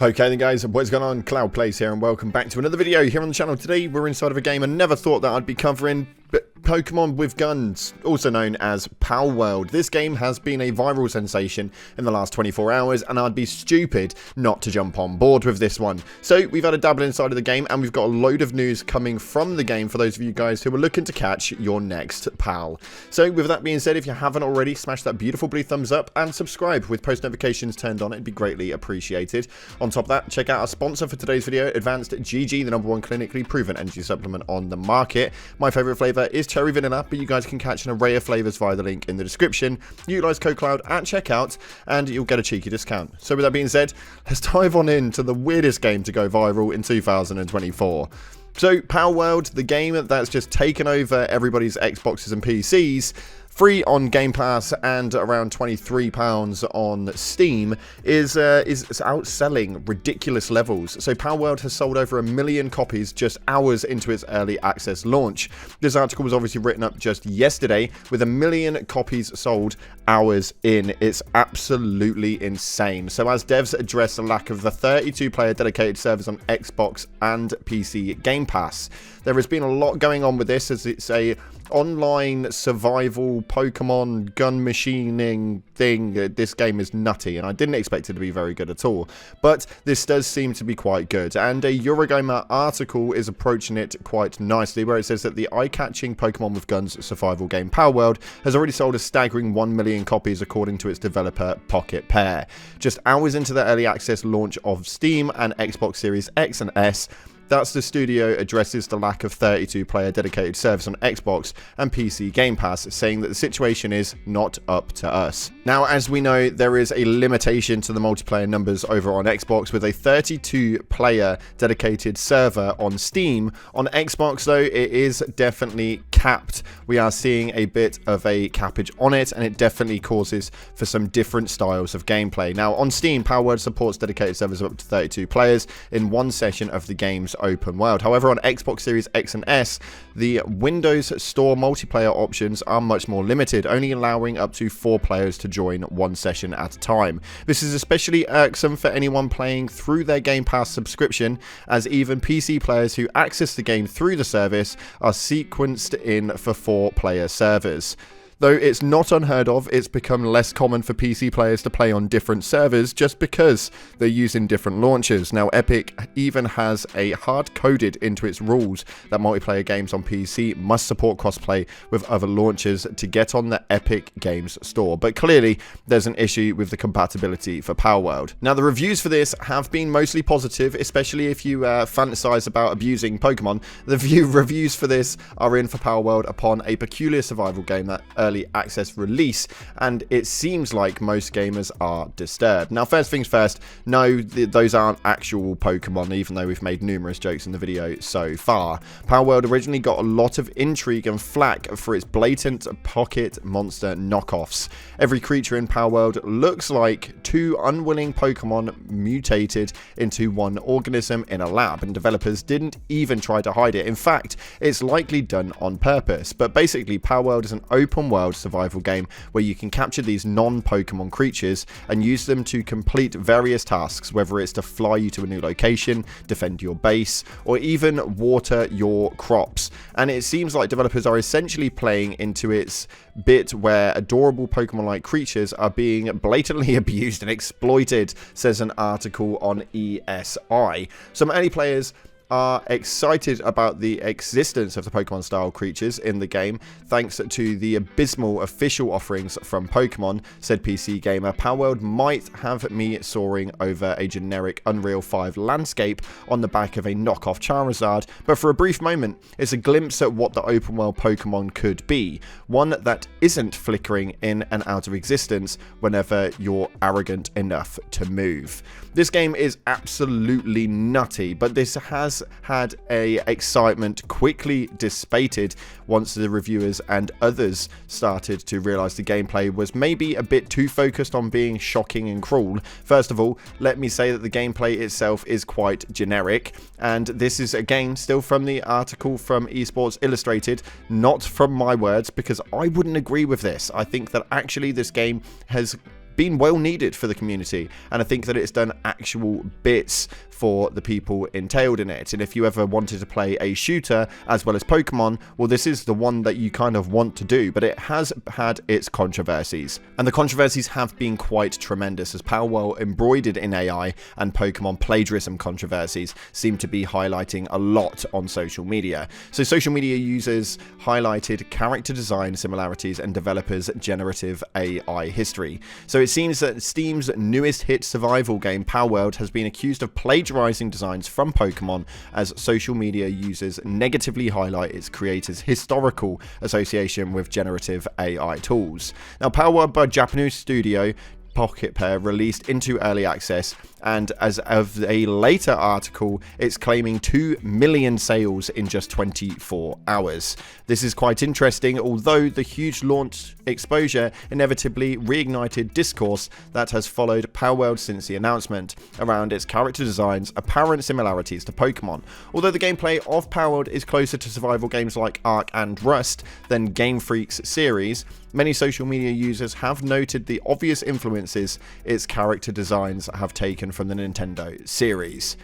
Okay then guys, what's going on? Cloud Plays here and welcome back to another video here on the channel. Today we're inside of a game I never thought that I'd be covering, but Pokemon with Guns, also known as Palworld. This game has been a viral sensation in the last 24 hours and I'd be stupid not to jump on board with this one. So we've had a dabble inside of the game and we've got a load of news coming from the game for those of you guys who are looking to catch your next pal. So with that being said, if you haven't already, smash that beautiful blue thumbs up and subscribe with post notifications turned on. It'd be greatly appreciated. On top of that, check out our sponsor for today's video, Advanced GG, the #1 clinically proven energy supplement on the market. My favourite flavour is cherry vanilla, but you guys can catch an array of flavours via the link in the description. Utilise code CLOUD at checkout and you'll get a cheeky discount. So with that being said, let's dive on into the weirdest game to go viral in 2024. So Palworld, the game that's just taken over everybody's Xboxes and PCs, free on Game Pass and around £23 on Steam, is outselling ridiculous levels. So Palworld has sold over 1 million copies just hours into its early access launch. This article was obviously written up just yesterday with 1 million copies sold hours in. It's absolutely insane. So as devs address the lack of the 32-player dedicated servers on Xbox and PC Game Pass, there has been a lot going on with this as it's a online survival Pokemon gun machining thing. This game is nutty and I didn't expect it to be very good at all, but this does seem to be quite good, and a Eurogamer article is approaching it quite nicely where it says that the eye-catching Pokemon with Guns survival game Palworld has already sold a staggering 1 million copies according to its developer Pocket Pair. Just hours into the early access launch of Steam and Xbox Series X and S, that's the studio addresses the lack of 32-player dedicated servers on Xbox and PC Game Pass, saying that the situation is not up to us. Now, as we know, there is a limitation to the multiplayer numbers over on Xbox with a 32-player dedicated server on Steam. On Xbox, though, it is definitely capped. We are seeing a bit of a cappage on it, and it definitely causes for some different styles of gameplay. Now, on Steam, Palworld supports dedicated servers of up to 32 players in one session of the game's open world. However, on Xbox Series X and S, the Windows Store multiplayer options are much more limited, only allowing up to 4 players to join one session at a time. This is especially irksome for anyone playing through their Game Pass subscription, as even PC players who access the game through the service are sequenced in for 4-player servers. Though it's not unheard of, it's become less common for PC players to play on different servers just because they're using different launchers. Now, Epic even has a hard-coded into its rules that multiplayer games on PC must support crossplay with other launchers to get on the Epic Games Store. But clearly, there's an issue with the compatibility for Palworld. Now, the reviews for this have been mostly positive, especially if you fantasize about abusing Pokemon. The reviews for this are in for Palworld upon a peculiar survival game that early access release, and it seems like most gamers are disturbed. Now, first things first, no, those aren't actual Pokemon, even though we've made numerous jokes in the video so far. Palworld originally got a lot of intrigue and flack for its blatant pocket monster knockoffs. Every creature in Palworld looks like 2 unwilling Pokemon mutated into one organism in a lab, and developers didn't even try to hide it. In fact, it's likely done on purpose. But basically, Palworld is an open world survival game where you can capture these non-Pokemon creatures and use them to complete various tasks, whether it's to fly you to a new location, defend your base, or even water your crops. And it seems like developers are essentially playing into its bit where adorable Pokemon-like creatures are being blatantly abused and exploited, says an article on ESI. Some early players are excited about the existence of the Pokemon style creatures in the game thanks to the abysmal official offerings from Pokemon, said PC Gamer. Palworld might have me soaring over a generic Unreal 5 landscape on the back of a knockoff Charizard, but for a brief moment it's a glimpse at what the open world Pokemon could be, one that isn't flickering in and out of existence whenever you're arrogant enough to move. This game is absolutely nutty, but this has had a excitement quickly dissipated once the reviewers and others started to realize the gameplay was maybe a bit too focused on being shocking and cruel. First of all, let me say that the gameplay itself is quite generic, and this is again still from the article from Esports Illustrated, not from my words, because I wouldn't agree with this. I think that actually this game has been well needed for the community, and I think that it's done actual bits for the people entailed in it. And if you ever wanted to play a shooter as well as Pokemon, well, this is the one that you kind of want to do, but it has had its controversies. And the controversies have been quite tremendous, as Palworld embroidered in AI and Pokemon plagiarism controversies seem to be highlighting a lot on social media. So social media users highlighted character design similarities and developers' generative AI history. So it seems that Steam's newest hit survival game, Palworld, has been accused of plagiarizing designs from Pokemon, as social media users negatively highlight its creators' historical association with generative AI tools. Now, Palworld, by Japanese studio Pocket Pair, released into early access, and as of a later article, it's claiming 2 million sales in just 24 hours. This is quite interesting, although the huge launch exposure inevitably reignited discourse that has followed Palworld since the announcement around its character designs' apparent similarities to Pokemon. Although the gameplay of Palworld is closer to survival games like Ark and Rust than Game Freak's series, many social media users have noted the obvious influences its character designs have taken from the Nintendo series.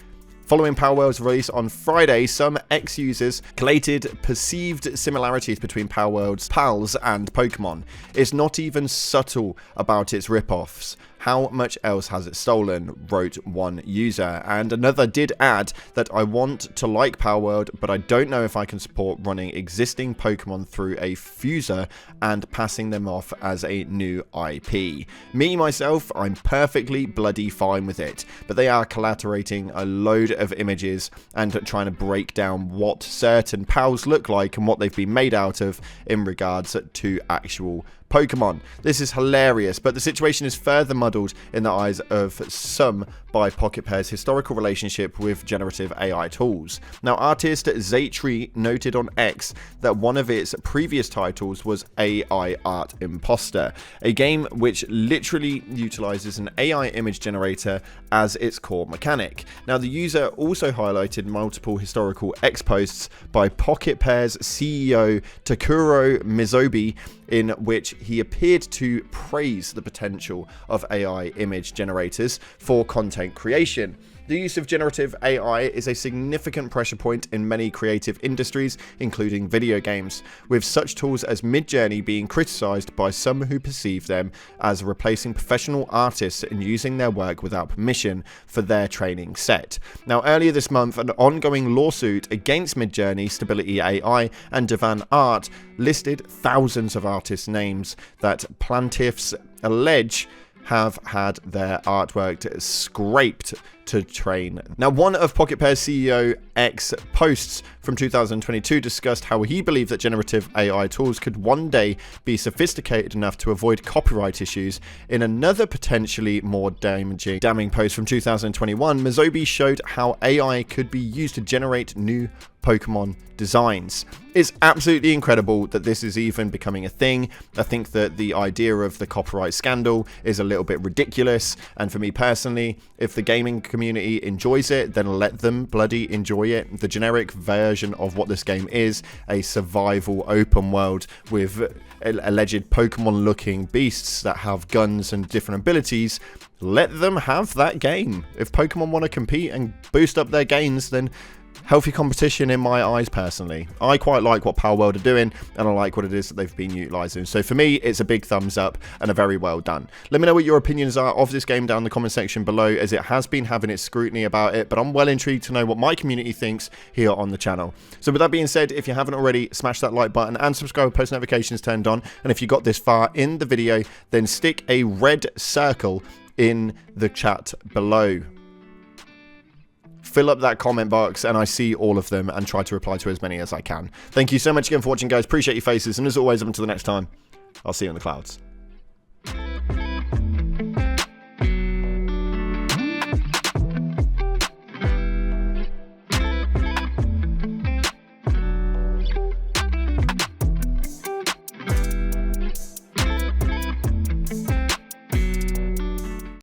Following Palworld's release on Friday, some ex-users collated perceived similarities between Palworld's pals and Pokemon. It's not even subtle about its rip-offs. How much else has it stolen? Wrote one user. And another did add that I want to like Palworld, but I don't know if I can support running existing Pokemon through a fuser and passing them off as a new IP. Me, myself, I'm perfectly bloody fine with it, but they are collaborating a load of images and trying to break down what certain pals look like and what they've been made out of in regards to actual Pokemon. This is hilarious, but the situation is further muddled in the eyes of some by Pocket Pair's historical relationship with generative AI tools. Now, artist Zaytree noted on X that one of its previous titles was AI Art Imposter, a game which literally utilizes an AI image generator as its core mechanic. Now, the user also highlighted multiple historical X posts by Pocket Pair's CEO Takuro Mizobi, in which he appeared to praise the potential of AI image generators for content creation. The use of generative AI is a significant pressure point in many creative industries, including video games, with such tools as Midjourney being criticized by some who perceive them as replacing professional artists in using their work without permission for their training set. Now, earlier this month, an ongoing lawsuit against Midjourney, Stability AI, and Divan Art listed thousands of artists' names that plaintiffs allege have had their artwork scraped to train. Now, one of Pocket Pair's CEO X posts from 2022 discussed how he believed that generative AI tools could one day be sophisticated enough to avoid copyright issues. In another potentially more damning post from 2021, Mizobi showed how AI could be used to generate new Pokemon designs. It's absolutely incredible that this is even becoming a thing. I think that the idea of the copyright scandal is a little bit ridiculous, and for me personally, if the gaming community enjoys it, then let them bloody enjoy it. The generic version of what this game is, a survival open world with alleged Pokemon looking beasts that have guns and different abilities, let them have that game. If Pokemon want to compete and boost up their gains, then healthy competition in my eyes personally. I quite like what Palworld are doing, and I like what it is that they've been utilising. So for me, it's a big thumbs up and a very well done. Let me know what your opinions are of this game down in the comment section below, as it has been having its scrutiny about it, but I'm well intrigued to know what my community thinks here on the channel. So with that being said, if you haven't already, smash that like button and subscribe with post notifications turned on. And if you got this far in the video, then stick a red circle in the chat below. Fill up that comment box, and I see all of them and try to reply to as many as I can. Thank you so much again for watching, guys. Appreciate your faces, and as always, up until the next time, I'll see you in the clouds.